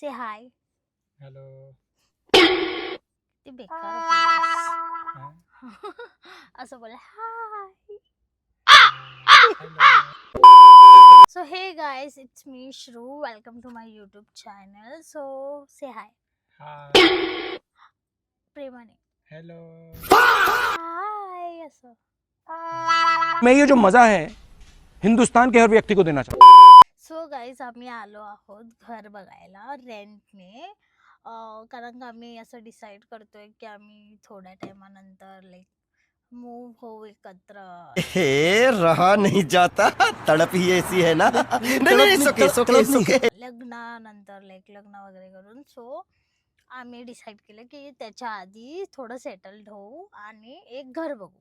से हाय. Hello. ते बेकार बोललास. हा? असं बोल हाय. Hello. So hey guys, it's me Shru. Welcome to my YouTube channel. So say hi. हाय. प्रेमाने. हॅलो. हाय असं. मैं ये जो मजा है हिंदुस्तान के हर व्यक्ति को देना चाहता हूँ. सो गाईज आम्ही आलो आहोत घर बघायला रेंटने. कारण का आम्ही असं डिसाईड करतोय की आम्ही थोड्या टायमानंतर लाईक मूव होऊ एकत्र. हे रहा नहीं जाता तड़प ही ऐसी है ना नहीं सुके लग्नानंतर लाईक लग्न वगैरे करून. सो आम्ही डिसाईड केलं की त्याच्या आधी थोडं सेटल्ड होऊ आणि एक घर बघू.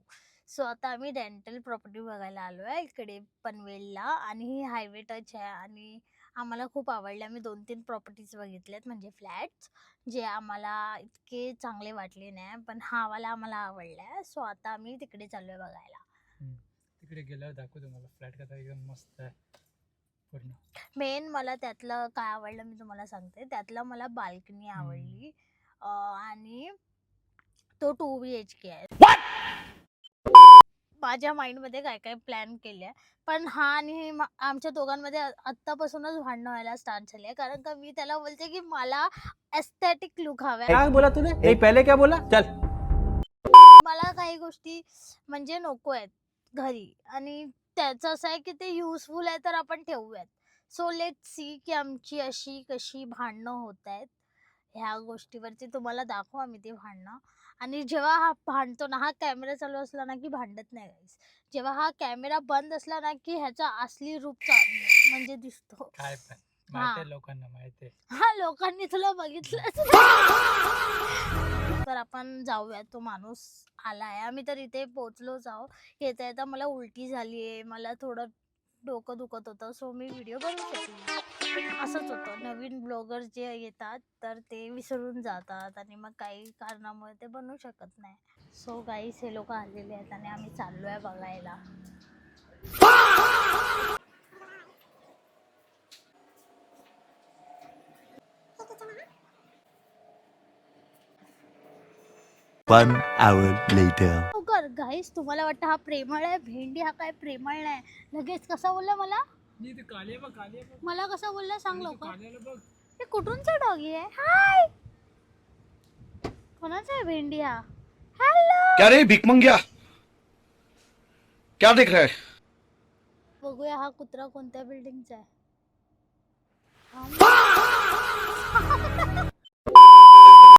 सो आता आम्ही रेंटल प्रॉपर्टी बघायला आलो आहे इकडे पनवेलला आणि ही हायवे टच आहे आणि आम्हाला खूप आवडल्या. आम्ही 2-3 प्रॉपर्टीज बघितल्यात म्हणजे फ्लॅट्स जे आम्हाला इतके चांगले वाटले नाही पण हा वाला आम्हाला आवडला. सो आता आम्ही तिकडे चाललोय बघायला. तिकडे गेल्यावर दाखवू तुम्हाला फ्लॅट कसा एकदम मस्त आहे पूर्ण. मेन मला त्यातलं काय आवडलं मी तुम्हाला सांगते. त्यातलं मला बाल्कनी आवडली आणि तो 2 BHK आहे. माझ्या माइंडमध्ये काय काय प्लॅन केले पण हा आणि आमच्या दोघांमध्ये आत्तापासूनच भांडणं व्हायला स्टार्ट झाली आहे. कारण का मी त्याला बोलते की मला एस्थेटिक लुक हवा. क्या बोला तूने? नहीं पहले क्या बोला? चल. मला काही गोष्टी म्हणजे नको आहेत घरी आणि त्याचं असं आहे की ते युजफुल आहे तर आपण ठेवूयात. सो लेट सी की आमची अशी कशी भांडणं होत आहेत. ह्या गोष्टीवरती तुम्हाला दाखवू आम्ही ते भांडणं. आणि जेव्हा हा भांडतो ना, हा कॅमेरा चालू असला ना की भांडत नाही गाईस. जेव्हा हा कॅमेरा बंद असला ना की ह्याचा असली रूप म्हणजे दिसतो. काय पण माहिती आहे लोकांना माहिती आहे. हा लोकांनी तुला बघितलं तर आपण जाऊया. तो माणूस आलाय. आम्ही तर इथे पोहोचलोच आहो. येता येता मला उलटी झालीये. मला थोडं डोकं दुखत होतं. सो मी व्हिडिओ बनवू शकले. असंच होतं नवीन ब्लॉगर जे येतात तर ते विसरून जातात आणि मग काही कारणामुळे ते बनवू शकत नाही. सो गाईस हे लोक आलेले आहेत आणि आम्ही चाललोय बघायला. One hour later. गाईस तुम्हाला वाटतं हा प्रेमळ आहे. भेंडी हा काय प्रेमळ नाही. लगेच कसा बोलला मला मला कसा बोलला सांग लवकर. हे कुठूनचा डॉगी आहे. हाय कोणाचा आहे भेंडी हा. हॅलो क्या रे भिकमंग्या क्या देख रहा है? बघूया हा कुत्रा कोणत्या बिल्डिंगचा आहे.